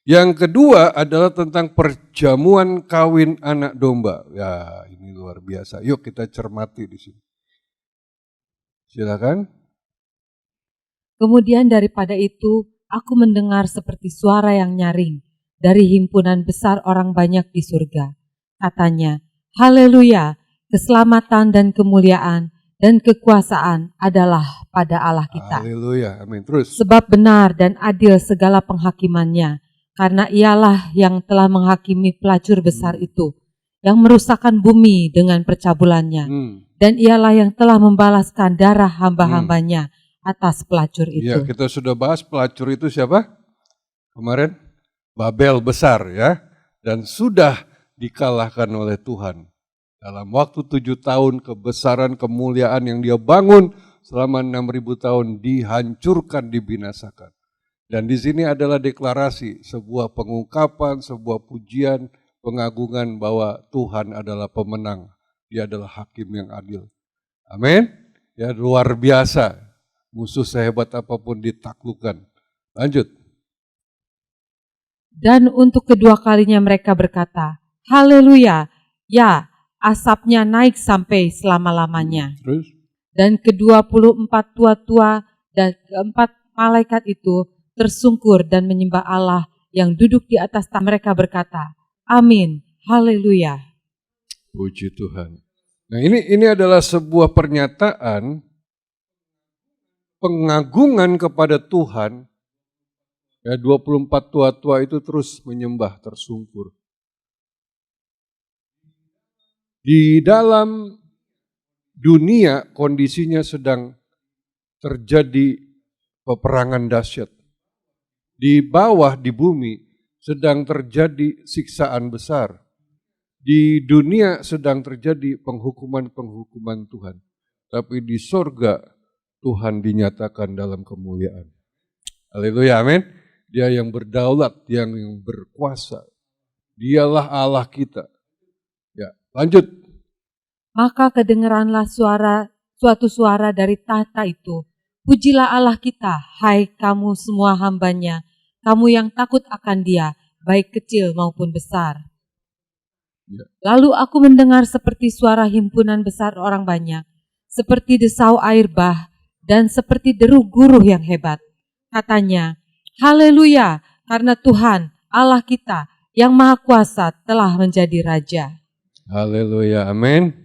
Yang kedua adalah tentang perjamuan kawin anak domba. Ya, ini luar biasa. Yuk kita cermati di sini. Silakan. Kemudian daripada itu, aku mendengar seperti suara yang nyaring dari himpunan besar orang banyak di surga. Katanya, haleluya, keselamatan dan kemuliaan dan kekuasaan adalah pada Allah kita. Haleluya, amin. Terus. Sebab benar dan adil segala penghakimannya, karena ialah yang telah menghakimi pelacur besar itu, yang merusakkan bumi dengan percabulannya. Dan ialah yang telah membalaskan darah hamba-hambanya atas pelacur itu. Ya, kita sudah bahas pelacur itu siapa? Kemarin Babel besar ya. Dan sudah dikalahkan oleh Tuhan. Dalam waktu 7 tahun kebesaran kemuliaan yang dia bangun selama 6.000 tahun dihancurkan, dibinasakan. Dan di sini adalah deklarasi, sebuah pengungkapan, sebuah pujian, pengagungan bahwa Tuhan adalah pemenang. Dia adalah hakim yang adil. Amin. Ya, luar biasa. Musuh sehebat apapun ditaklukkan. Lanjut. Dan untuk kedua kalinya mereka berkata, haleluya, ya asapnya naik sampai selama-lamanya. Terus? Dan ke-24 tua-tua dan keempat malaikat itu tersungkur dan menyembah Allah yang duduk di atas tahta. Mereka berkata, amin, haleluya. Puji Tuhan. Nah ini adalah sebuah pernyataan pengagungan kepada Tuhan. Ya, 24 tua-tua itu terus menyembah, tersungkur. Di dalam dunia kondisinya sedang terjadi peperangan dahsyat. Di bawah, di bumi, sedang terjadi siksaan besar. Di dunia sedang terjadi penghukuman-penghukuman Tuhan. Tapi di sorga, Tuhan dinyatakan dalam kemuliaan. Haleluya, amin. Dia yang berdaulat, yang berkuasa. Dialah Allah kita. Ya, lanjut. Maka kedengeranlah suatu suara dari tahta itu. Pujilah Allah kita, hai kamu semua hambanya, kamu yang takut akan Dia, baik kecil maupun besar. Ya. Lalu aku mendengar seperti suara himpunan besar orang banyak, seperti desau air bah, dan seperti deru guruh yang hebat. Katanya, haleluya, karena Tuhan, Allah kita, yang Maha Kuasa telah menjadi Raja. Haleluya, amin.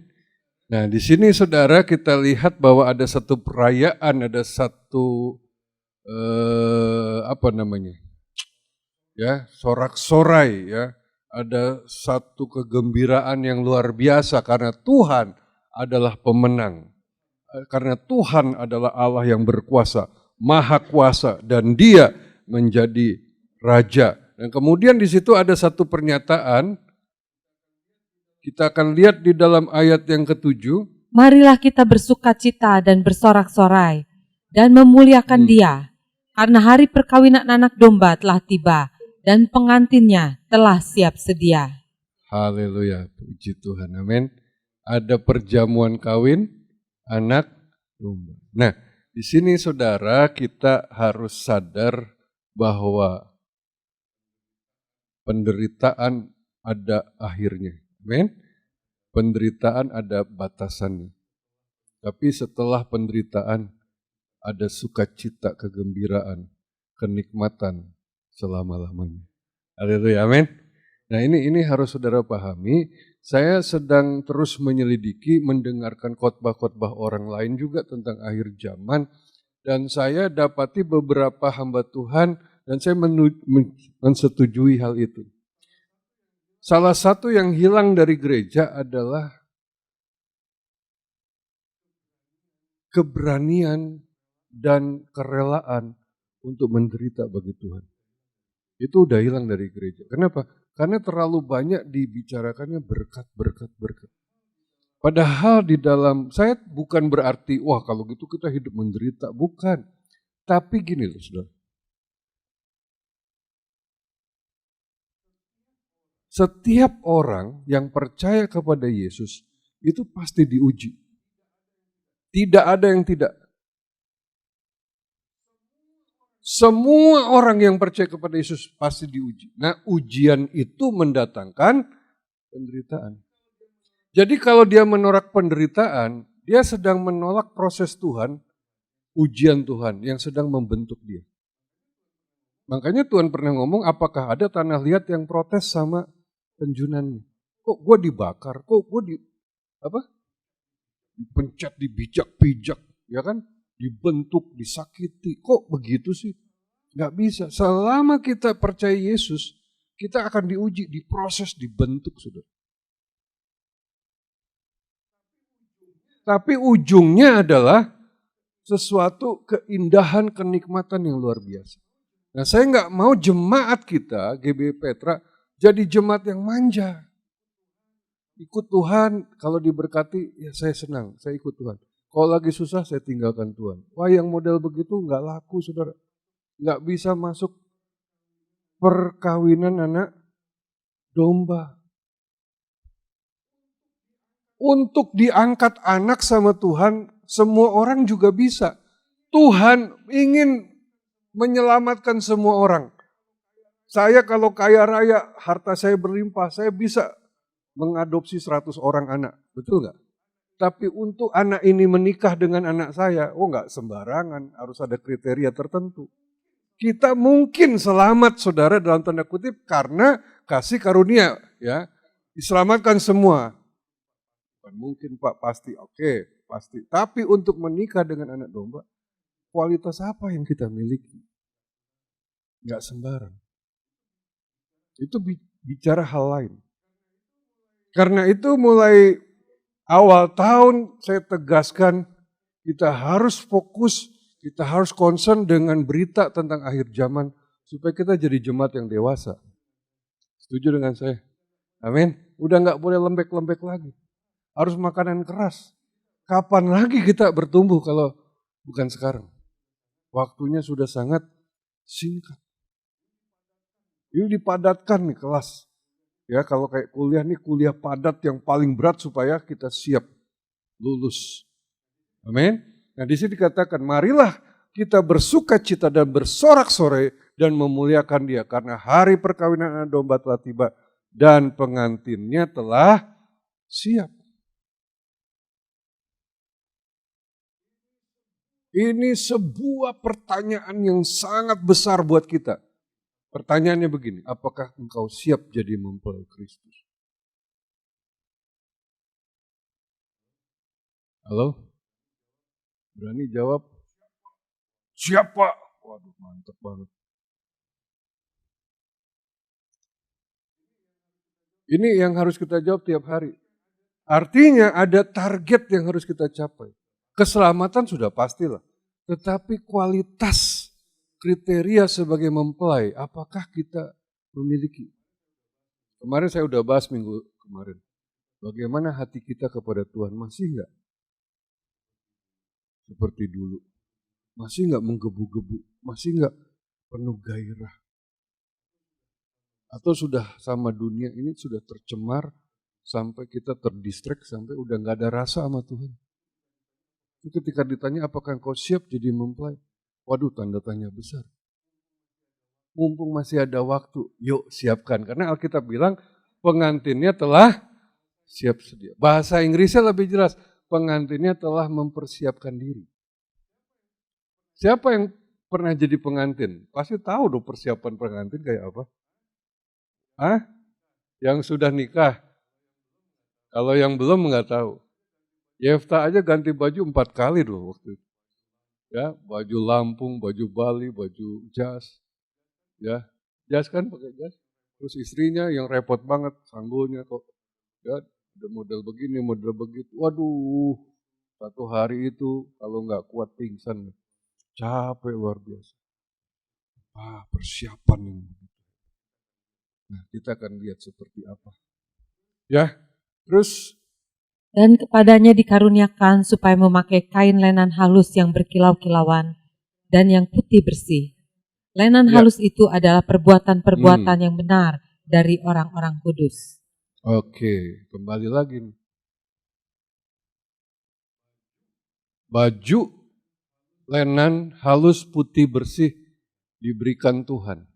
Nah, di sini saudara kita lihat bahwa ada satu perayaan, ada satu ya, sorak-sorai ya, ada satu kegembiraan yang luar biasa karena Tuhan adalah pemenang. Karena Tuhan adalah Allah yang berkuasa, maha kuasa, dan Dia menjadi Raja. Dan kemudian di situ ada satu pernyataan. Kita akan lihat di dalam ayat yang ke-7. Marilah kita bersukacita dan bersorak-sorai dan memuliakan Dia, karena hari perkawinan anak domba telah tiba dan pengantinnya telah siap sedia. Haleluya, puji Tuhan, amin. Ada perjamuan kawin anak domba. Nah, di sini saudara kita harus sadar bahwa penderitaan ada akhirnya. Amin. Penderitaan ada batasannya. Tapi setelah penderitaan ada sukacita, kegembiraan, kenikmatan selama-lamanya. Haleluya, amin. Nah ini harus saudara pahami. Saya sedang terus menyelidiki, mendengarkan khotbah-khotbah orang lain juga tentang akhir zaman. Dan saya dapati beberapa hamba Tuhan dan saya mensetujui hal itu. Salah satu yang hilang dari gereja adalah keberanian dan kerelaan untuk menderita bagi Tuhan. Itu udah hilang dari gereja. Kenapa? Karena terlalu banyak dibicarakannya berkat. Padahal di dalam, saya bukan berarti, wah kalau gitu kita hidup menderita. Bukan. Tapi gini loh saudara. Setiap orang yang percaya kepada Yesus itu pasti diuji. Tidak ada yang tidak. Semua orang yang percaya kepada Yesus pasti diuji. Nah, ujian itu mendatangkan penderitaan. Jadi kalau dia menolak penderitaan, dia sedang menolak proses Tuhan, ujian Tuhan yang sedang membentuk dia. Makanya Tuhan pernah ngomong, apakah ada tanah liat yang protes sama penjunannya? Kok gue dibakar, kok gue dipencet, dibijak-bijak, ya kan? Dibentuk, disakiti, kok begitu sih? Gak bisa, selama kita percaya Yesus, kita akan diuji, diproses, dibentuk, saudara. Tapi ujungnya adalah sesuatu keindahan, kenikmatan yang luar biasa. Nah, saya nggak mau jemaat kita, GBI Petra, jadi jemaat yang manja. Ikut Tuhan, kalau diberkati, ya saya senang, saya ikut Tuhan. Kalau lagi susah, saya tinggalkan Tuhan. Wah, yang model begitu nggak laku, saudara. Nggak bisa masuk perkawinan anak domba. Untuk diangkat anak sama Tuhan, semua orang juga bisa. Tuhan ingin menyelamatkan semua orang. Saya kalau kaya raya, harta saya berlimpah, saya bisa mengadopsi 100 orang anak. Betul nggak? Tapi untuk anak ini menikah dengan anak saya, nggak sembarangan, harus ada kriteria tertentu. Kita mungkin selamat, saudara, dalam tanda kutip, karena kasih karunia, ya, diselamatkan semua. Bukan mungkin Pak, pasti, oke, pasti. Tapi untuk menikah dengan anak domba, kualitas apa yang kita miliki? Nggak sembarang. Itu bicara hal lain. Karena itu mulai awal tahun saya tegaskan, kita harus fokus, kita harus concern dengan berita tentang akhir zaman, supaya kita jadi jemaat yang dewasa. Setuju dengan saya? Amin. Udah nggak boleh lembek-lembek lagi. Harus makanan keras. Kapan lagi kita bertumbuh kalau bukan sekarang? Waktunya sudah sangat singkat. Ini dipadatkan nih kelas. Ya, kalau kayak kuliah nih, kuliah padat yang paling berat supaya kita siap lulus. Amin. Nah, di sini dikatakan, marilah kita bersuka cita dan bersorak-sorai dan memuliakan Dia karena hari perkawinan anak domba telah tiba dan pengantinnya telah siap. Ini sebuah pertanyaan yang sangat besar buat kita. Pertanyaannya begini, apakah engkau siap jadi mempelai Kristus? Halo? Berani jawab? Siap Pak. Waduh, mantap banget. Ini yang harus kita jawab tiap hari. Artinya ada target yang harus kita capai. Keselamatan sudah pastilah. Tetapi kualitas kriteria sebagai mempelai, apakah kita memiliki? Kemarin saya udah bahas minggu kemarin. Bagaimana hati kita kepada Tuhan, masih enggak seperti dulu? Masih enggak menggebu-gebu? Masih enggak penuh gairah? Atau sudah sama dunia ini sudah tercemar sampai kita terdistract sampai udah enggak ada rasa sama Tuhan? Itu ketika ditanya apakah engkau siap jadi mempelai? Waduh, tanda tanya besar. Mumpung masih ada waktu, yuk siapkan. Karena Alkitab bilang pengantinnya telah siap sedia. Bahasa Inggrisnya lebih jelas, pengantinnya telah mempersiapkan diri. Siapa yang pernah jadi pengantin? Pasti tahu dong persiapan pengantin kayak apa. Hah? Yang sudah nikah? Kalau yang belum nggak tahu. Yefta aja ganti baju 4 kali loh waktu itu. Ya, baju Lampung, baju Bali, baju jas. Ya, jas kan pakai jas. Terus istrinya yang repot banget, sanggulnya kok. Ya, ada model begini, model begitu. Waduh, satu hari itu kalau nggak kuat pingsan. Capek luar biasa. Persiapan yang begitu. Nah, kita akan lihat seperti apa. Ya, terus. Dan kepadanya dikaruniakan supaya memakai kain lenan halus yang berkilau-kilauan dan yang putih bersih. Lenan halus itu adalah perbuatan-perbuatan yang benar dari orang-orang kudus. Oke, kembali lagi nih. Baju lenan halus putih bersih diberikan Tuhan.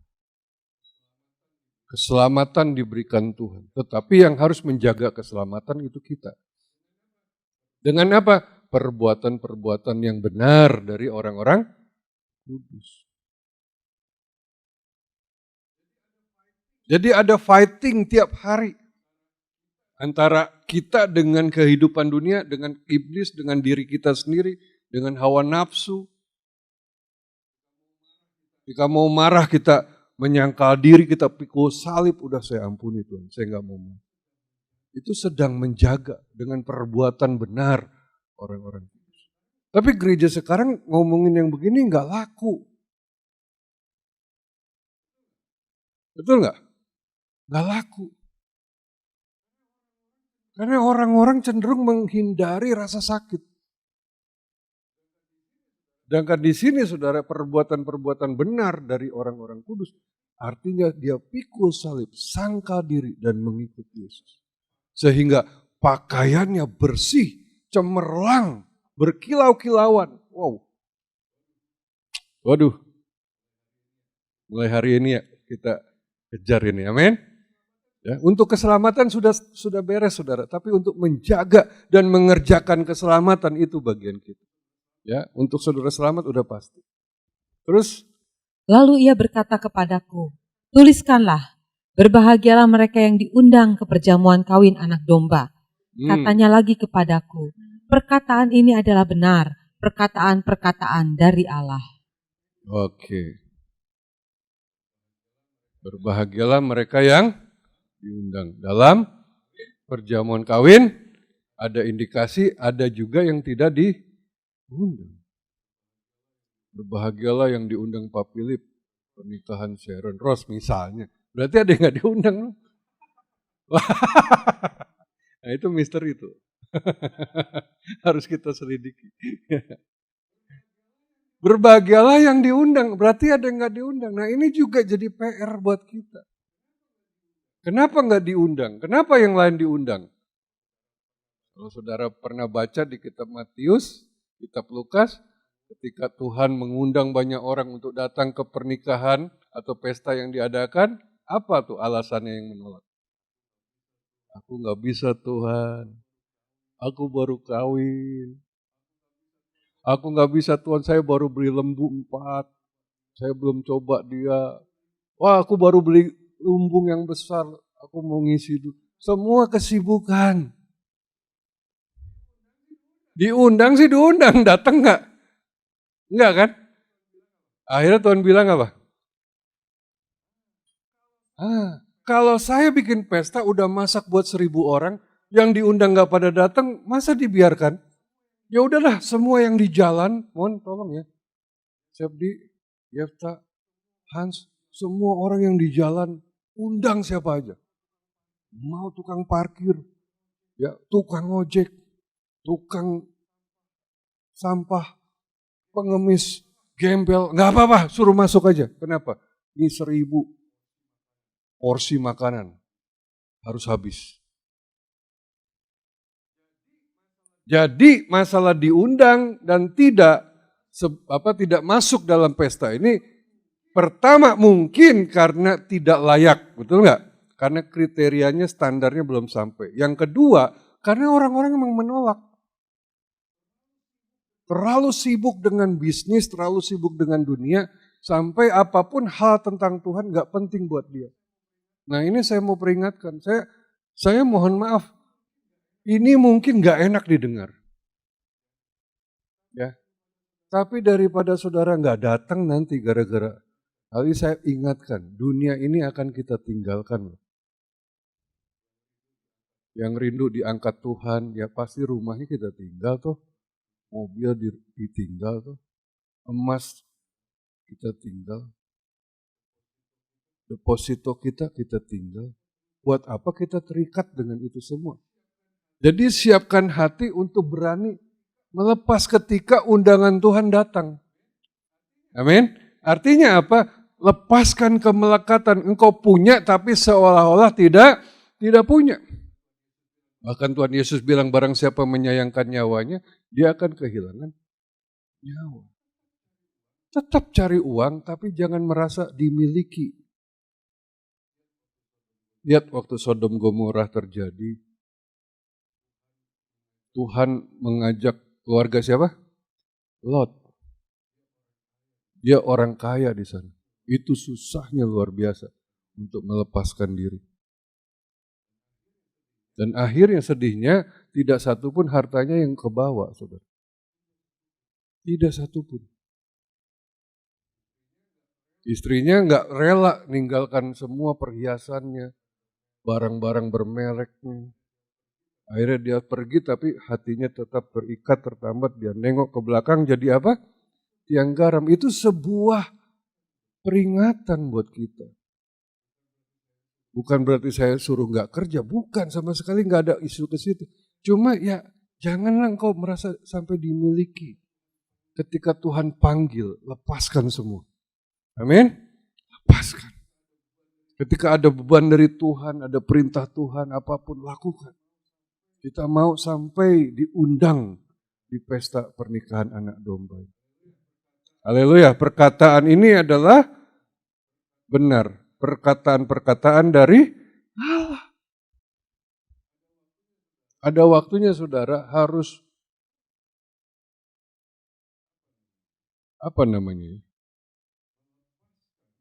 Keselamatan diberikan Tuhan. Tetapi yang harus menjaga keselamatan itu kita. Dengan apa? Perbuatan-perbuatan yang benar dari orang-orang kudus. Jadi ada fighting tiap hari. Antara kita dengan kehidupan dunia, dengan iblis, dengan diri kita sendiri, dengan hawa nafsu. Jika mau marah kita menyangkal diri, kita pikul salib, udah saya ampuni Tuhan, saya nggak mau marah. Itu sedang menjaga dengan perbuatan benar orang-orang kudus. Tapi gereja sekarang ngomongin yang begini nggak laku. Betul nggak? Nggak laku. Karena orang-orang cenderung menghindari rasa sakit. Sedangkan di sini saudara perbuatan-perbuatan benar dari orang-orang kudus. Artinya dia pikul salib, sangkal diri dan mengikuti Yesus. Sehingga pakaiannya bersih, cemerlang, berkilau-kilauan. Wow. Waduh. Mulai hari ini ya kita kejar ini, amin. Ya, untuk keselamatan sudah beres saudara, tapi untuk menjaga dan mengerjakan keselamatan itu bagian kita. Ya, untuk saudara selamat udah pasti. Terus? Lalu ia berkata kepadaku, tuliskanlah, berbahagialah mereka yang diundang ke perjamuan kawin anak domba. Katanya lagi kepadaku, perkataan ini adalah benar, perkataan-perkataan dari Allah. Oke. Berbahagialah mereka yang diundang. Dalam perjamuan kawin ada indikasi, ada juga yang tidak diundang. Berbahagialah yang diundang Pak Philip, pernikahan Sharon Ross misalnya. Berarti ada yang gak diundang. Nah itu misteri itu. Harus kita selidiki. Berbahagialah yang diundang, berarti ada yang gak diundang. Nah ini juga jadi PR buat kita. Kenapa gak diundang? Kenapa yang lain diundang? Kalau saudara pernah baca di kitab Matius, kitab Lukas, ketika Tuhan mengundang banyak orang untuk datang ke pernikahan atau pesta yang diadakan, apa tuh alasannya yang menolak? Aku gak bisa Tuhan, aku baru kawin. Aku gak bisa Tuhan, saya baru beli lembu 4, saya belum coba dia. Wah aku baru beli lumbung yang besar, aku mau ngisi dulu. Semua kesibukan. Diundang sih diundang, datang gak? Enggak kan? Akhirnya Tuhan bilang apa? Kalau saya bikin pesta udah masak buat 1.000 orang, yang diundang gak pada datang, masa dibiarkan? Ya udahlah, semua yang di jalan, mohon tolong ya. Sepdi, Yefta, Hans, semua orang yang di jalan, undang siapa aja. Mau tukang parkir, ya tukang ojek, tukang sampah, pengemis, gembel, nggak apa-apa, suruh masuk aja. Kenapa? Ini 1.000 porsi makanan harus habis. Jadi masalah diundang dan tidak masuk dalam pesta ini, pertama mungkin karena tidak layak, betul nggak? Karena kriterianya standarnya belum sampai. Yang kedua, karena orang-orang memang menolak. Terlalu sibuk dengan bisnis, terlalu sibuk dengan dunia, sampai apapun hal tentang Tuhan gak penting buat dia. Nah ini saya mau peringatkan, saya mohon maaf, ini mungkin gak enak didengar. Ya, tapi daripada saudara gak datang nanti gara-gara, kali saya ingatkan, dunia ini akan kita tinggalkan. Yang rindu diangkat Tuhan, ya pasti rumahnya kita tinggal tuh. Mobil ditinggal tuh, emas kita tinggal, deposito kita tinggal. Buat apa kita terikat dengan itu semua? Jadi siapkan hati untuk berani melepas ketika undangan Tuhan datang. Amin. Artinya apa? Lepaskan kemelekatan. Engkau punya tapi seolah-olah tidak punya. Bahkan Tuhan Yesus bilang barang siapa menyayangkan nyawanya, dia akan kehilangan nyawa. Tetap cari uang, tapi jangan merasa dimiliki. Lihat waktu Sodom Gomorrah terjadi, Tuhan mengajak keluarga siapa? Lot. Dia orang kaya di sana. Itu susahnya luar biasa untuk melepaskan diri. Dan akhirnya sedihnya, tidak satu pun hartanya yang kebawa, saudara. Tidak satu pun. Istrinya nggak rela ninggalkan semua perhiasannya, barang-barang bermereknya. Akhirnya dia pergi tapi hatinya tetap terikat, tertambat. Dia nengok ke belakang jadi apa? Tiang garam. Itu sebuah peringatan buat kita. Bukan berarti saya suruh nggak kerja, bukan, sama sekali nggak ada isu ke situ. Cuma ya janganlah engkau merasa sampai dimiliki. Ketika Tuhan panggil, lepaskan semua. Amin? Lepaskan. Ketika ada beban dari Tuhan, ada perintah Tuhan, apapun lakukan. Kita mau sampai diundang di pesta pernikahan anak domba. Haleluya, perkataan ini adalah benar. Perkataan-perkataan dari Allah. Ada waktunya saudara harus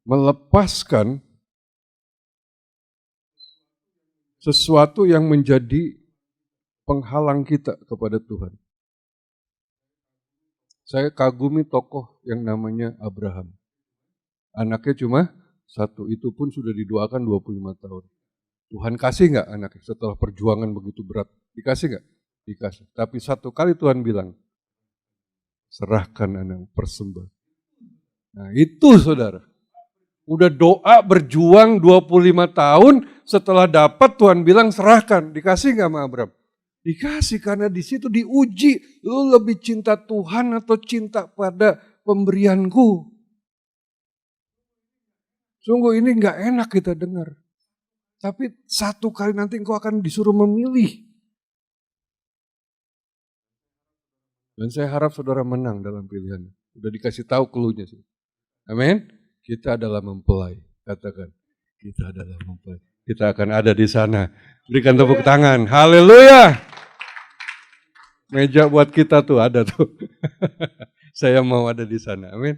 melepaskan sesuatu yang menjadi penghalang kita kepada Tuhan. Saya kagumi tokoh yang namanya Abraham. Anaknya cuma satu, itu pun sudah didoakan 25 tahun. Tuhan kasih nggak anaknya setelah perjuangan begitu berat? Dikasih nggak? Dikasih. Tapi satu kali Tuhan bilang, serahkan anak persembah. Nah itu saudara. Udah doa berjuang 25 tahun, setelah dapat Tuhan bilang serahkan. Dikasih nggak sama Abraham? Dikasih, karena di situ diuji, lu lebih cinta Tuhan atau cinta pada pemberianku. Sungguh ini nggak enak kita dengar. Tapi satu kali nanti engkau akan disuruh memilih. Dan saya harap saudara menang dalam pilihan. Udah dikasih tahu clue-nya sih. Amin. Kita adalah mempelai. Katakan, kita adalah mempelai. Kita akan ada di sana. Berikan tepuk tangan. Haleluya. Meja buat kita tuh ada tuh. Saya mau ada di sana. Amin.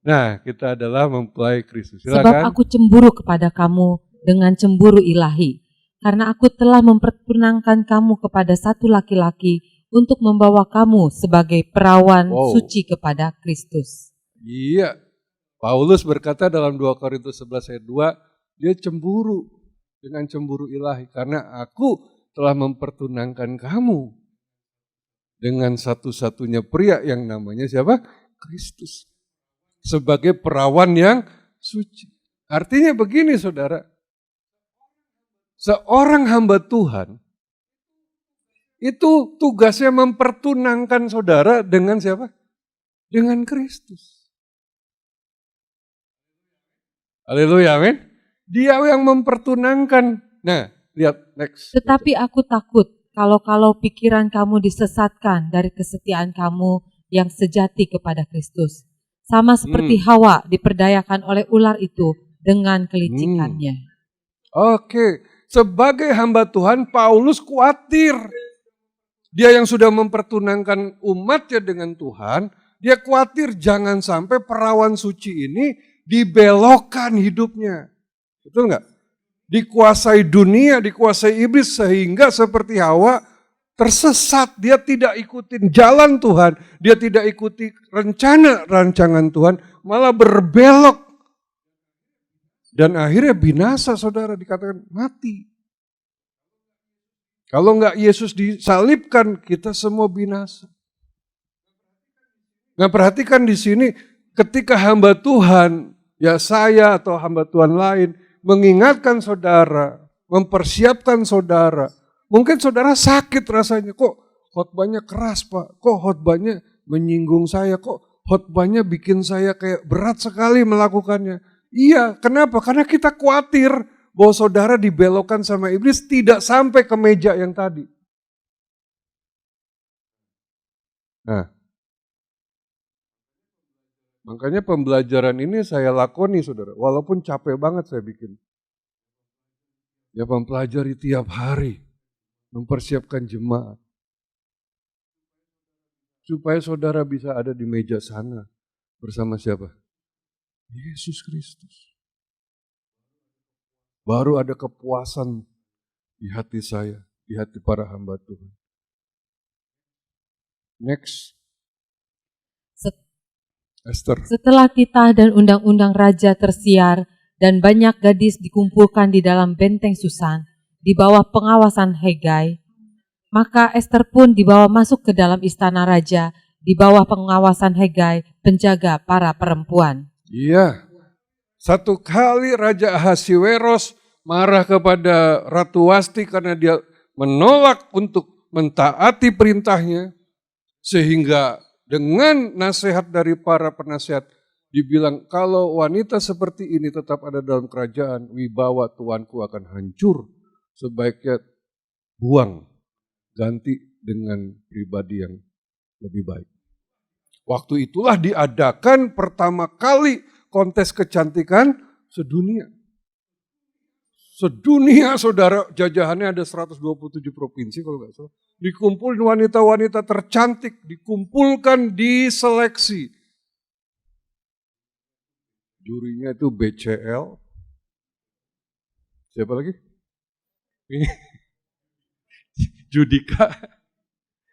Nah, kita adalah mempelai Kristus. Silakan. Sebab aku cemburu kepada kamu dengan cemburu ilahi. Karena aku telah mempertunangkan kamu kepada satu laki-laki untuk membawa kamu sebagai perawan suci kepada Kristus. Iya. Paulus berkata dalam 2 Korintus 11 ayat 2, dia cemburu dengan cemburu ilahi. Karena aku telah mempertunangkan kamu dengan satu-satunya pria yang namanya siapa? Kristus. Sebagai perawan yang suci. Artinya begini saudara, seorang hamba Tuhan itu tugasnya mempertunangkan saudara dengan siapa? Dengan Kristus. Haleluya, amin. Dia yang mempertunangkan. Nah, lihat next. Tetapi aku takut kalau pikiran kamu disesatkan dari kesetiaan kamu yang sejati kepada Kristus. Sama seperti Hawa diperdayakan oleh ular itu dengan kelicikannya. Oke, sebagai hamba Tuhan, Paulus khawatir. Dia yang sudah mempertunangkan umatnya dengan Tuhan, dia khawatir jangan sampai perawan suci ini dibelokkan hidupnya. Betul nggak? Dikuasai dunia, dikuasai iblis, sehingga seperti Hawa tersesat. Dia tidak ikutin jalan Tuhan, dia tidak ikuti rancangan Tuhan, malah berbelok. Dan akhirnya binasa saudara, dikatakan mati. Kalau enggak Yesus disalibkan, kita semua binasa. Nah perhatikan di sini, ketika hamba Tuhan, ya saya atau hamba Tuhan lain, mengingatkan saudara, mempersiapkan saudara. Mungkin saudara sakit rasanya, kok khotbahnya keras Pak, kok khotbahnya menyinggung saya, kok khotbahnya bikin saya kayak berat sekali melakukannya. Iya, kenapa? Karena kita khawatir bahwa saudara dibelokkan sama iblis, tidak sampai ke meja yang tadi. Nah, Makanya pembelajaran ini saya lakoni saudara, walaupun capek banget saya bikin. Ya mempelajari tiap hari, mempersiapkan jemaat. Supaya saudara bisa ada di meja sana bersama siapa? Yesus Kristus. Baru ada kepuasan di hati saya, di hati para hamba Tuhan. Next. Esther. Setelah titah dan undang-undang raja tersiar dan banyak gadis dikumpulkan di dalam benteng Susan di bawah pengawasan Hegai, maka Esther pun dibawa masuk ke dalam istana raja di bawah pengawasan Hegai, penjaga para perempuan. Iya. Satu kali Raja Ahasiweros marah kepada Ratu Wasti karena dia menolak untuk mentaati perintahnya, sehingga dengan nasihat dari para penasihat dibilang kalau wanita seperti ini tetap ada dalam kerajaan, wibawa tuanku akan hancur, sebaiknya buang, ganti dengan pribadi yang lebih baik. Waktu itulah diadakan pertama kali kontes kecantikan sedunia. Sedunia saudara, jajahannya ada 127 provinsi kalau nggak salah. Dikumpulin wanita-wanita tercantik, dikumpulkan, diseleksi. Jurinya itu BCL. Siapa lagi? Judika.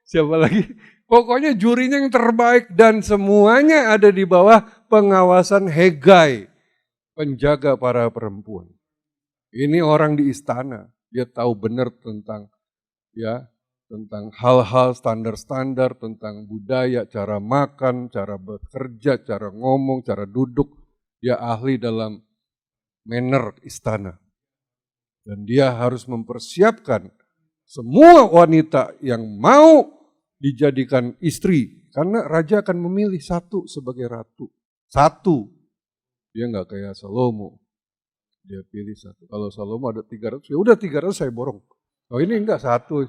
Siapa lagi? Pokoknya jurinya yang terbaik dan semuanya ada di bawah pengawasan Hegai, penjaga para perempuan. Ini orang di istana, dia tahu benar tentang hal-hal standar-standar, tentang budaya, cara makan, cara bekerja, cara ngomong, cara duduk. Dia ahli dalam manner istana. Dan dia harus mempersiapkan semua wanita yang mau dijadikan istri. Karena raja akan memilih satu sebagai ratu. Satu. Dia nggak kayak Salomo. Dia pilih satu. Kalau Salomo ada 300, ya udah 300 saya borong. Oh ini enggak satu.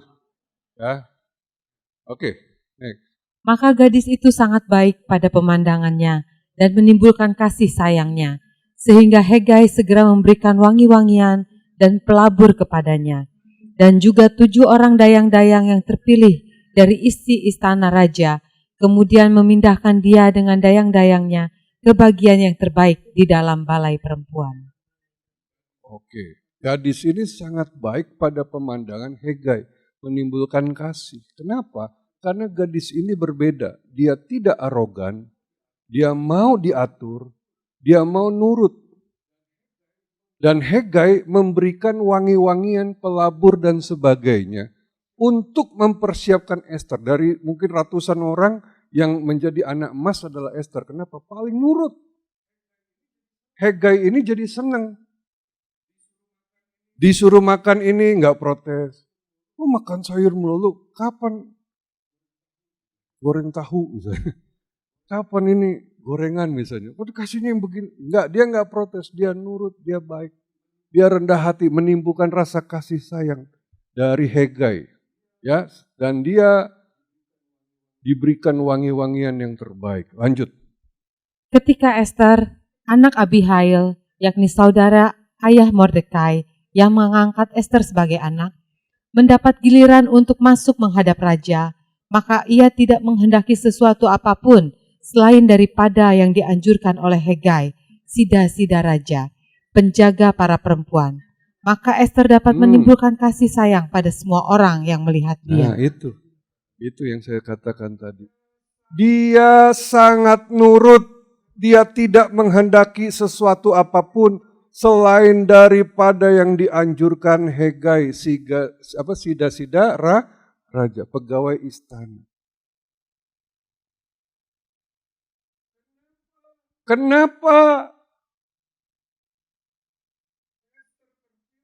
Ya. Oke, next. Maka gadis itu sangat baik pada pemandangannya dan menimbulkan kasih sayangnya, sehingga Hegai segera memberikan wangi-wangian dan pelabur kepadanya. Dan juga 7 orang dayang-dayang yang terpilih dari isi istana raja, kemudian memindahkan dia dengan dayang-dayangnya ke bagian yang terbaik di dalam balai perempuan. Oke, gadis ini sangat baik pada pemandangan Hegai, menimbulkan kasih. Kenapa? Karena gadis ini berbeda, dia tidak arogan, dia mau diatur, dia mau nurut. Dan Hegai memberikan wangi-wangian, pelabur dan sebagainya untuk mempersiapkan Esther. Dari mungkin ratusan orang yang menjadi anak emas adalah Esther. Kenapa? Paling nurut. Hegai ini jadi senang. Disuruh makan ini nggak protes. Oh makan sayur melulu, kapan goreng tahu misalnya. Kapan ini gorengan misalnya. Kok dikasihnya yang begini? Enggak, dia nggak protes, dia nurut, dia baik. Dia rendah hati, menimbulkan rasa kasih sayang dari Hegai. Ya, dan dia diberikan wangi-wangian yang terbaik. Lanjut. Ketika Esther, anak Abihail, yakni saudara ayah Mordekai, yang mengangkat Esther sebagai anak, mendapat giliran untuk masuk menghadap raja, maka ia tidak menghendaki sesuatu apapun selain daripada yang dianjurkan oleh Hegai, sida-sida raja, penjaga para perempuan. Maka Esther dapat menimbulkan kasih sayang pada semua orang yang melihat dia. Nah itu yang saya katakan tadi. Dia sangat nurut, dia tidak menghendaki sesuatu apapun selain daripada yang dianjurkan Hegai, sida-sida raja, pegawai istana. Kenapa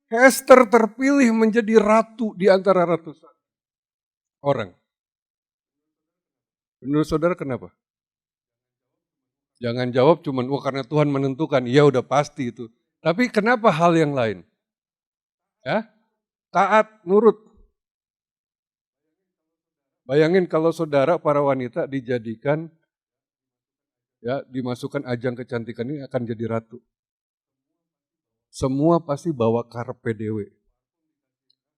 Esther terpilih menjadi ratu di antara ratusan orang? Menurut saudara kenapa? Jangan jawab cuman, karena Tuhan menentukan, ya udah pasti itu. Tapi kenapa hal yang lain? Ya, taat, nurut. Bayangin kalau saudara para wanita dijadikan ya dimasukkan ajang kecantikan ini akan jadi ratu. Semua pasti bawa karpe dewe.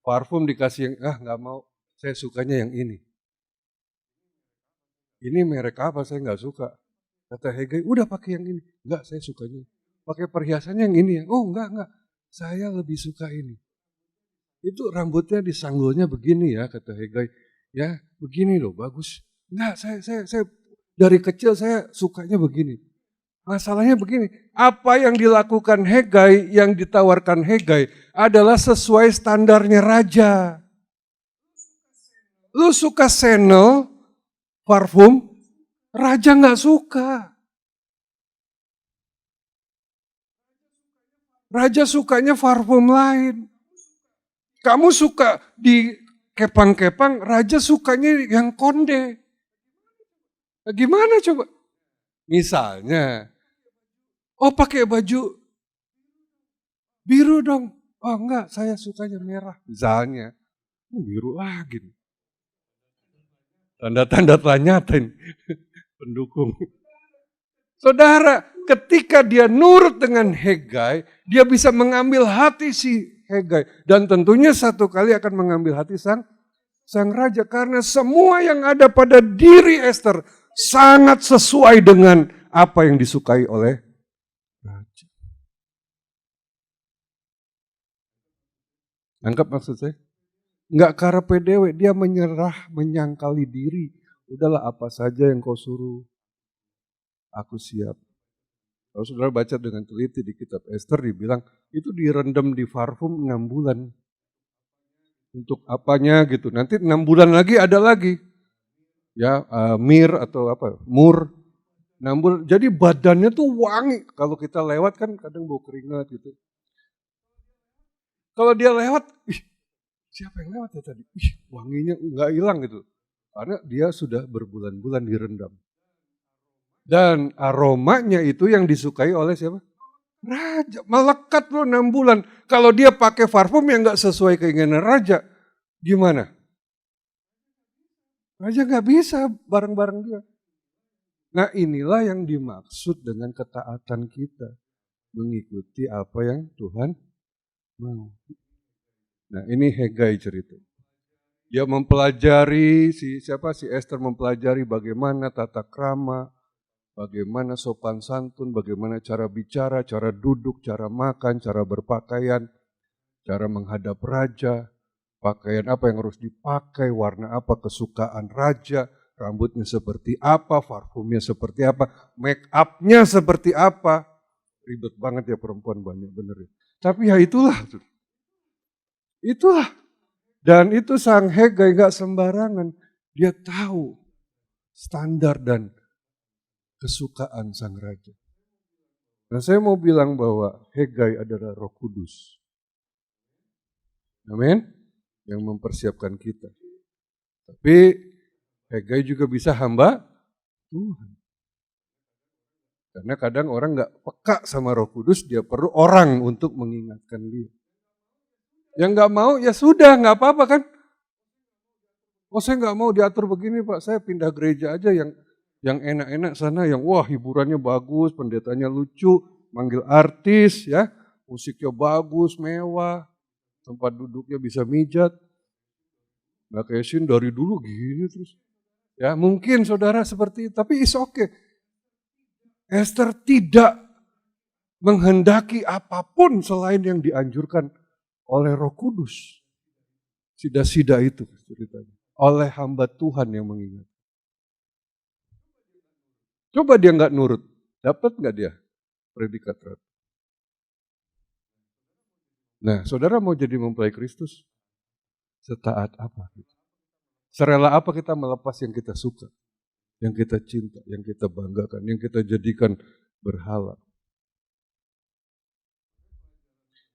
Parfum dikasih yang, nggak mau, saya sukanya yang ini. Ini merek apa, saya nggak suka. Kata Hegai, udah pakai yang ini. Enggak, saya sukanya. Pakai perhiasannya yang ini. Oh enggak. Saya lebih suka ini. Itu rambutnya disanggulnya begini ya, kata Hegai. Ya, begini loh, bagus. Enggak, saya dari kecil saya sukanya begini. Masalahnya begini, apa yang dilakukan Hegai, yang ditawarkan Hegai adalah sesuai standarnya raja. Lu suka Chanel, parfum, raja nggak suka. Raja sukanya parfum lain. Kamu suka di kepang-kepang, raja sukanya yang konde. Nah, gimana coba? Misalnya, pakai baju biru dong. Oh enggak, saya sukanya merah. Misalnya, biru lagi. Tanda-tanda tanyatin pendukung. Saudara, ketika dia nurut dengan Hegai, dia bisa mengambil hati si Hegai. Dan tentunya satu kali akan mengambil hati sang raja. Karena semua yang ada pada diri Esther sangat sesuai dengan apa yang disukai oleh raja. Nangkap maksud saya? Enggak karpe dewe, dia menyerah, menyangkali diri. Udahlah apa saja yang kau suruh, aku siap. Kalau saudara baca dengan teliti di kitab Esther, dibilang itu direndam di parfum 6 bulan. Untuk apanya gitu, nanti 6 bulan lagi ada lagi. Ya, mir atau apa, mur. 6 bulan, jadi badannya tuh wangi. Kalau kita lewat kan kadang bau keringat gitu. Kalau dia lewat, siapa yang lewat ya tadi? Wanginya nggak hilang gitu. Karena dia sudah berbulan-bulan direndam. Dan aromanya itu yang disukai oleh siapa? Raja. Melekat loh 6 bulan. Kalau dia pakai parfum yang nggak sesuai keinginan raja, gimana? Raja nggak bisa bareng-bareng dia. Nah inilah yang dimaksud dengan ketaatan kita. Mengikuti apa yang Tuhan mau. Nah ini Hegai cerita. Dia mempelajari, si Esther mempelajari bagaimana tata krama, bagaimana sopan santun, bagaimana cara bicara, cara duduk, cara makan, cara berpakaian, cara menghadap raja, pakaian apa yang harus dipakai, warna apa kesukaan raja, rambutnya seperti apa, parfumnya seperti apa, make up-nya seperti apa. Ribet banget ya perempuan banyak bener ya. Tapi ya itulah. Dan itu sang Hegai gak sembarangan. Dia tahu standar dan kesukaan sang raja. Nah saya mau bilang bahwa Hegai adalah Roh Kudus. Amin. Yang mempersiapkan kita. Tapi Hegai juga bisa hamba Tuhan. Karena kadang orang gak peka sama Roh Kudus, dia perlu orang untuk mengingatkan dia. Yang gak mau ya sudah, gak apa-apa kan. Saya gak mau diatur begini Pak, saya pindah gereja aja yang enak-enak sana, yang wah hiburannya bagus, pendetanya lucu, manggil artis ya, musiknya bagus, mewah, tempat duduknya bisa mijat. Nah kayak Shin dari dulu gini terus. Ya mungkin saudara seperti itu, tapi it's okay. Esther tidak menghendaki apapun selain yang dianjurkan oleh Roh Kudus. Sida-sida itu ceritanya. Oleh hamba Tuhan yang mengingat. Coba dia nggak nurut, dapat nggak dia predikat ratu? Nah, saudara mau jadi mempelai Kristus? Setaat apa? Serela apa kita melepas yang kita suka, yang kita cinta, yang kita banggakan, yang kita jadikan berhala?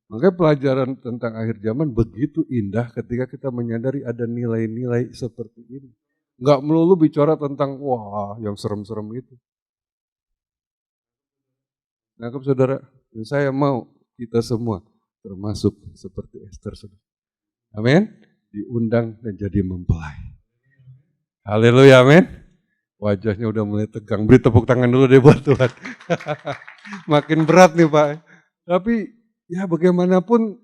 Makanya pelajaran tentang akhir zaman begitu indah ketika kita menyadari ada nilai-nilai seperti ini. Nggak melulu bicara tentang wah yang serem-serem itu. Nangkep saudara? Dan saya mau kita semua termasuk seperti Esther. Amin. Diundang dan jadi mempelai. Haleluya, amin. Wajahnya udah mulai tegang. Beri tepuk tangan dulu deh buat Tuhan. Makin berat nih Pak. Tapi ya bagaimanapun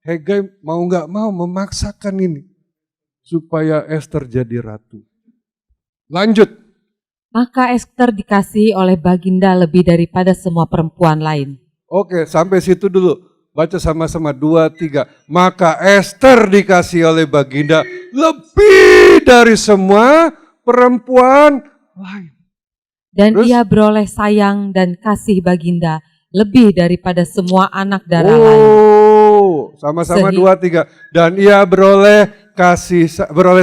Hegai mau nggak mau memaksakan ini. Supaya Esther jadi ratu. Lanjut. Maka Esther dikasihi oleh Baginda lebih daripada semua perempuan lain. Oke, sampai situ dulu. Baca sama-sama 2, 3. Maka Esther dikasihi oleh Baginda lebih dari semua perempuan lain. Dan Terus? ia beroleh sayang dan kasih Baginda lebih daripada semua anak darah lain. Sama-sama 2, 3. Dan ia beroleh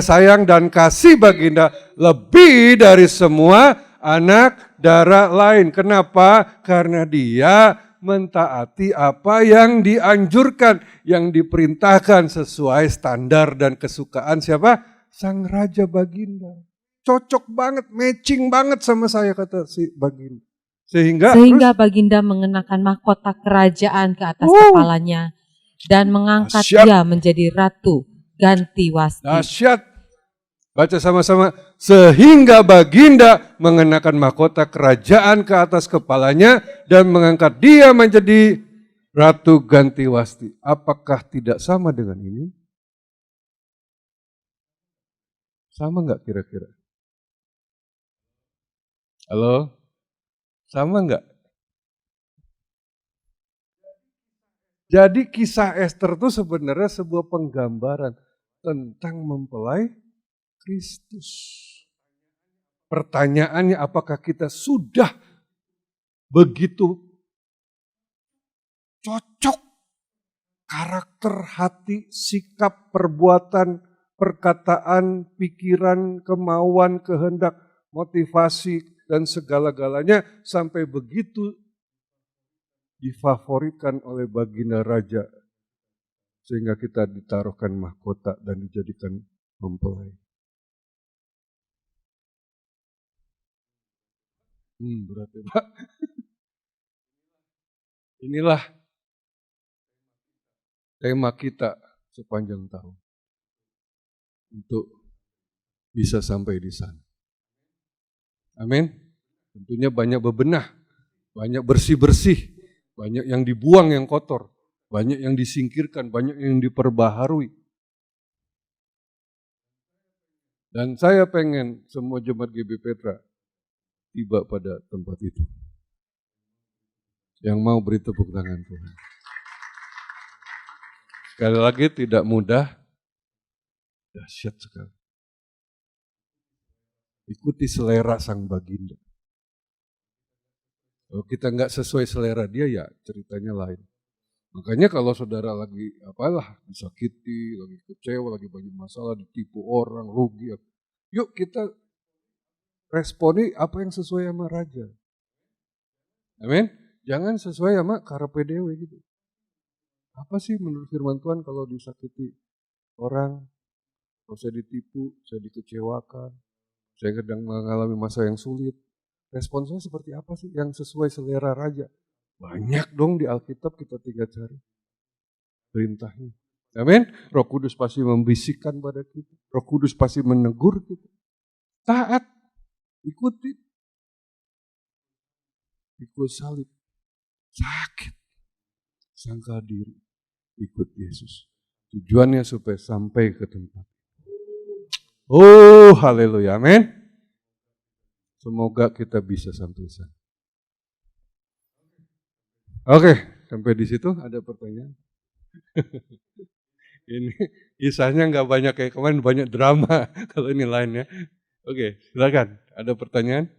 sayang dan kasih Baginda lebih dari semua anak darah lain. Kenapa? Karena dia mentaati apa yang dianjurkan, yang diperintahkan sesuai standar dan kesukaan siapa? Sang Raja Baginda. Cocok banget, matching banget sama saya kata si Baginda. Sehingga Baginda mengenakan mahkota kerajaan ke atas kepalanya dan mengangkat dia menjadi ratu ganti Wasti. Dahsyat. Baca sama-sama. Sehingga Baginda mengenakan mahkota kerajaan ke atas kepalanya dan mengangkat dia menjadi ratu ganti Wasti. Apakah tidak sama dengan ini? Sama nggak kira-kira? Halo? Sama nggak? Jadi kisah Esther itu sebenarnya sebuah penggambaran tentang mempelai Kristus. Pertanyaannya apakah kita sudah begitu cocok karakter, hati, sikap, perbuatan, perkataan, pikiran, kemauan, kehendak, motivasi, dan segala-galanya sampai begitu difavoritkan oleh Baginda Raja sehingga kita ditaruhkan mahkota dan dijadikan mempelai. Berat ya Pak. Inilah tema kita sepanjang tahun untuk bisa sampai di sana. Amin. Tentunya banyak bebenah, banyak bersih-bersih, banyak yang dibuang yang kotor, banyak yang disingkirkan, banyak yang diperbaharui. Dan saya pengen semua jemaat GB Petra tiba pada tempat itu. Yang mau beri tepuk tangan Tuhan. Sekali lagi tidak mudah, dahsyat sekali. Ikuti selera sang Baginda. Kalau kita nggak sesuai selera dia ya ceritanya lain. Makanya kalau saudara lagi disakiti, lagi kecewa, lagi banyak masalah, ditipu orang, rugi. Yuk kita responi apa yang sesuai sama Raja. Amin. Jangan sesuai sama karepe dewe gitu. Apa sih menurut firman Tuhan kalau disakiti orang, kalau saya ditipu, saya dikecewakan, saya sedang mengalami masa yang sulit. Respon saya seperti apa sih yang sesuai selera Raja? Banyak dong di Alkitab kita tinggal cari perintahnya. Amin. Roh Kudus pasti membisikkan pada kita. Roh Kudus pasti menegur kita. Taat, ikuti. Ikut salib, sakit, sangka diri, ikut Yesus. Tujuannya supaya sampai ke tempat. Oh, haleluya, amin. Semoga kita bisa sampai sana. Oke, sampai di situ ada pertanyaan. Ini kisahnya nggak banyak kayak kemarin, banyak drama kalau ini lainnya. Oke, silakan. Ada pertanyaan?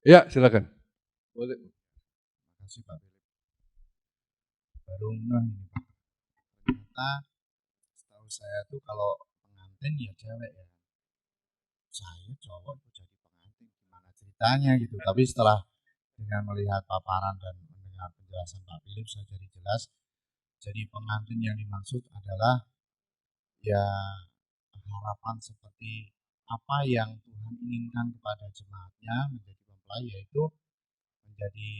Ya, silakan. Boleh. Terima kasih Pak Philip. Baru ngeh ini Pak. Ternyata setahu saya tuh kalau pengantin ya cewek ya. Saya cowok itu jadi pengantin, gimana ceritanya gitu. Tapi setelah dengan melihat paparan dan mendengar penjelasan Pak Philip saya jadi jelas. Jadi pengantin yang dimaksud adalah ya harapan seperti apa yang Tuhan inginkan kepada jemaatnya menjadi mempelai, yaitu menjadi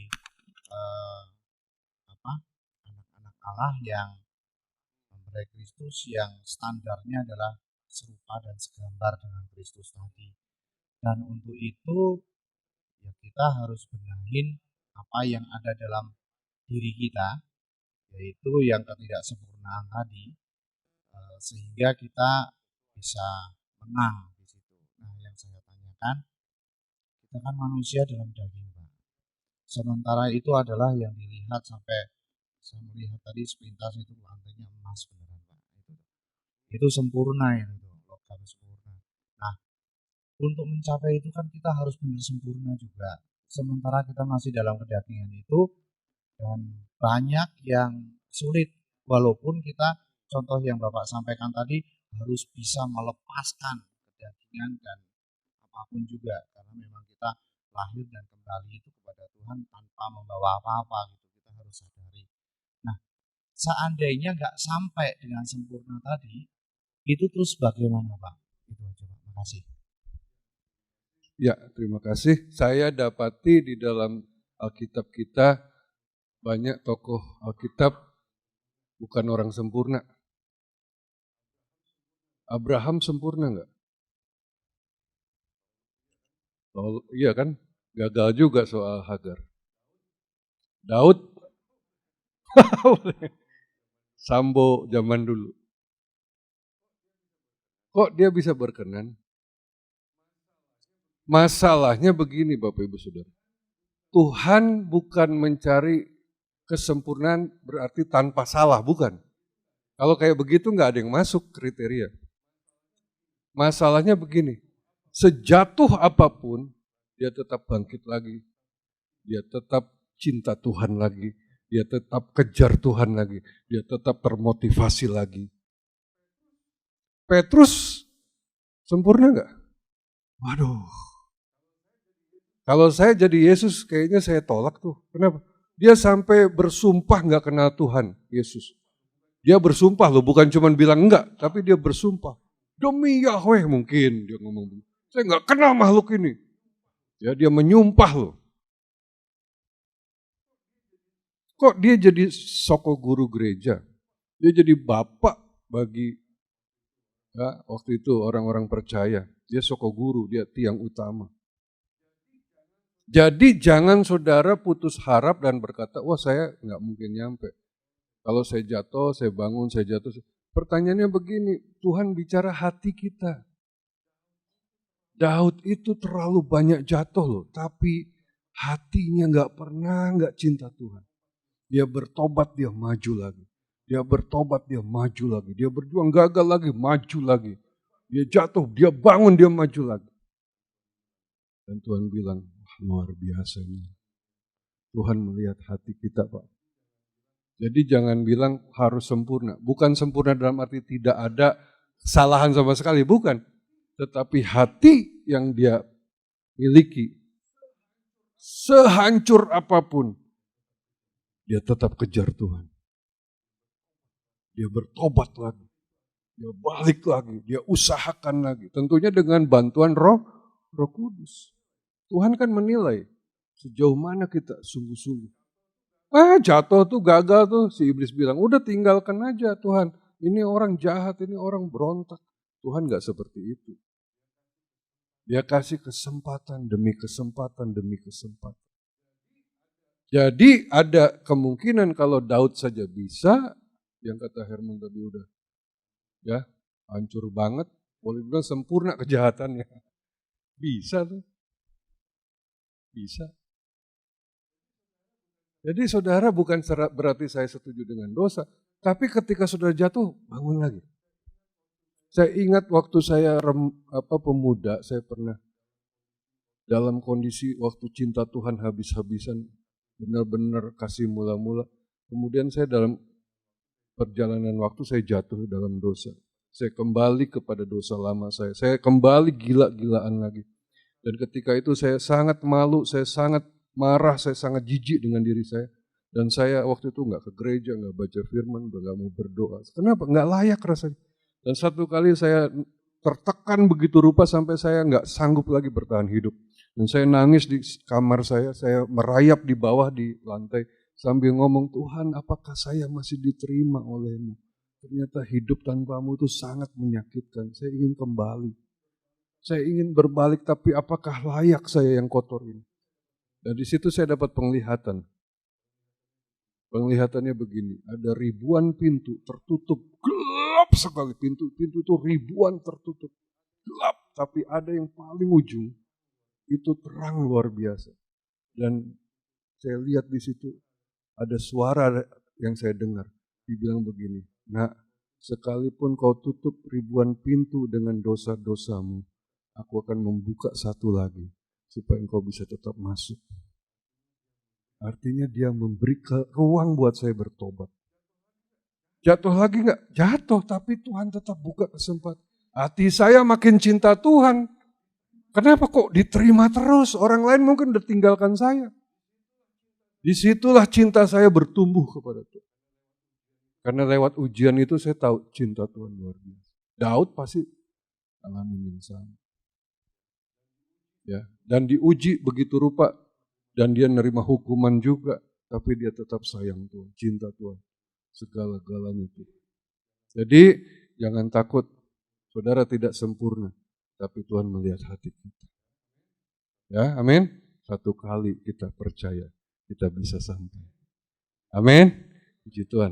anak-anak Allah yang mempelai Kristus yang standarnya adalah serupa dan segambar dengan Kristus tadi. Dan untuk itu ya kita harus benahin apa yang ada dalam diri kita, yaitu yang ketidaksempurnaan tadi, sehingga kita bisa menang di situ. Nah, yang saya tanyakan, kita kan manusia dalam daging, Pak. Sementara itu adalah yang dilihat sampai saya melihat tadi sepintas itu lantainya emas beneran, Pak. Itu sempurna itu tuh, logam sempurna. Nah, untuk mencapai itu kan kita harus benar sempurna juga. Sementara kita masih dalam kedagingan itu dan banyak yang sulit, walaupun kita contoh yang Bapak sampaikan tadi harus bisa melepaskan kedagingan dan apapun juga, karena memang kita lahir dan kembali itu kepada Tuhan tanpa membawa apa-apa gitu, kita harus sadari. Nah, seandainya nggak sampai dengan sempurna tadi, itu terus bagaimana, Pak? Itu aja, Pak. Makasih. Ya, terima kasih. Saya dapati di dalam Alkitab kita banyak tokoh Alkitab bukan orang sempurna. Abraham sempurna nggak? Oh, iya kan? Gagal juga soal Hagar. Daud, Sambo zaman dulu. Kok dia bisa berkenan? Masalahnya begini Bapak Ibu Saudara. Tuhan bukan mencari kesempurnaan berarti tanpa salah, bukan. Kalau kayak begitu nggak ada yang masuk kriteria. Masalahnya begini, sejatuh apapun dia tetap bangkit lagi. Dia tetap cinta Tuhan lagi. Dia tetap kejar Tuhan lagi. Dia tetap termotivasi lagi. Petrus sempurna nggak? Waduh. Kalau saya jadi Yesus kayaknya saya tolak tuh. Kenapa? Dia sampai bersumpah nggak kenal Tuhan, Yesus. Dia bersumpah loh, bukan cuma bilang enggak, tapi dia bersumpah. Demi Yahweh mungkin dia ngomong begitu. Saya nggak kenal makhluk ini. Ya, dia menyumpah loh. Kok dia jadi soko guru gereja? Dia jadi bapak bagi ya, waktu itu orang-orang percaya. Dia soko guru, dia tiang utama. Jadi jangan saudara putus harap dan berkata, wah saya nggak mungkin nyampe. Kalau saya jatuh, saya bangun, saya jatuh. Pertanyaannya begini, Tuhan bicara hati kita. Daud itu terlalu banyak jatuh loh, tapi hatinya nggak cinta Tuhan. Dia bertobat, dia maju lagi. Dia bertobat, dia maju lagi. Dia berjuang, gagal lagi, maju lagi. Dia jatuh, dia bangun, dia maju lagi. Dan Tuhan bilang, wah, luar biasa ini. Tuhan melihat hati kita, Pak. Jadi jangan bilang harus sempurna. Bukan sempurna dalam arti tidak ada kesalahan sama sekali, bukan. Tetapi hati yang dia miliki, sehancur apapun, dia tetap kejar Tuhan. Dia bertobat lagi. Dia balik lagi. Dia usahakan lagi. Tentunya dengan bantuan Roh Kudus. Tuhan kan menilai sejauh mana kita sungguh-sungguh. Jatuh tuh, gagal tuh. Si iblis bilang, udah tinggalkan aja Tuhan. Ini orang jahat, ini orang berontak. Tuhan gak seperti itu. Dia kasih kesempatan demi kesempatan demi kesempatan. Jadi ada kemungkinan kalau Daud saja bisa, yang kata Herman tadi udah ya hancur banget, boleh bilang sempurna kejahatannya. Bisa tuh. Bisa. Jadi saudara bukan berarti saya setuju dengan dosa, tapi ketika saudara jatuh, bangun lagi. Saya ingat waktu saya pemuda, saya pernah dalam kondisi waktu cinta Tuhan habis-habisan, benar-benar kasih mula-mula. Kemudian saya dalam perjalanan waktu saya jatuh dalam dosa. Saya kembali kepada dosa lama saya. Saya kembali gila-gilaan lagi. Dan ketika itu saya sangat malu, saya sangat marah, saya sangat jijik dengan diri saya. Dan saya waktu itu nggak ke gereja, nggak baca firman, nggak mau berdoa. Kenapa? Nggak layak rasanya. Dan satu kali saya tertekan begitu rupa sampai saya nggak sanggup lagi bertahan hidup. Dan saya nangis di kamar saya merayap di bawah di lantai sambil ngomong, Tuhan apakah saya masih diterima oleh-Mu? Ternyata hidup tanpamu itu sangat menyakitkan. Saya ingin kembali. Saya ingin berbalik, tapi apakah layak saya yang kotor ini? Dan di situ saya dapat penglihatan. Penglihatannya begini, ada ribuan pintu tertutup, gelap sekali pintu itu ribuan tertutup, gelap. Tapi ada yang paling ujung, itu terang luar biasa. Dan saya lihat di situ ada suara yang saya dengar, dibilang begini, nak, sekalipun kau tutup ribuan pintu dengan dosa-dosamu, aku akan membuka satu lagi, supaya engkau bisa tetap masuk. Artinya dia memberi ruang buat saya bertobat. Jatuh lagi enggak? Jatuh, tapi Tuhan tetap buka kesempatan. Hati saya makin cinta Tuhan. Kenapa kok diterima terus? Orang lain mungkin udah tinggalkan saya. Disitulah cinta saya bertumbuh kepada Tuhan. Karena lewat ujian itu saya tahu cinta Tuhan luar biasa. Daud pasti alami yang sama. Ya, dan diuji begitu rupa. Dan dia nerima hukuman juga, tapi dia tetap sayang Tuhan, cinta Tuhan, segala-galanya Tuhan. Jadi jangan takut, saudara tidak sempurna, tapi Tuhan melihat hati kita. Ya, amin. Satu kali kita percaya, kita bisa sampai. Amin. Puji Tuhan.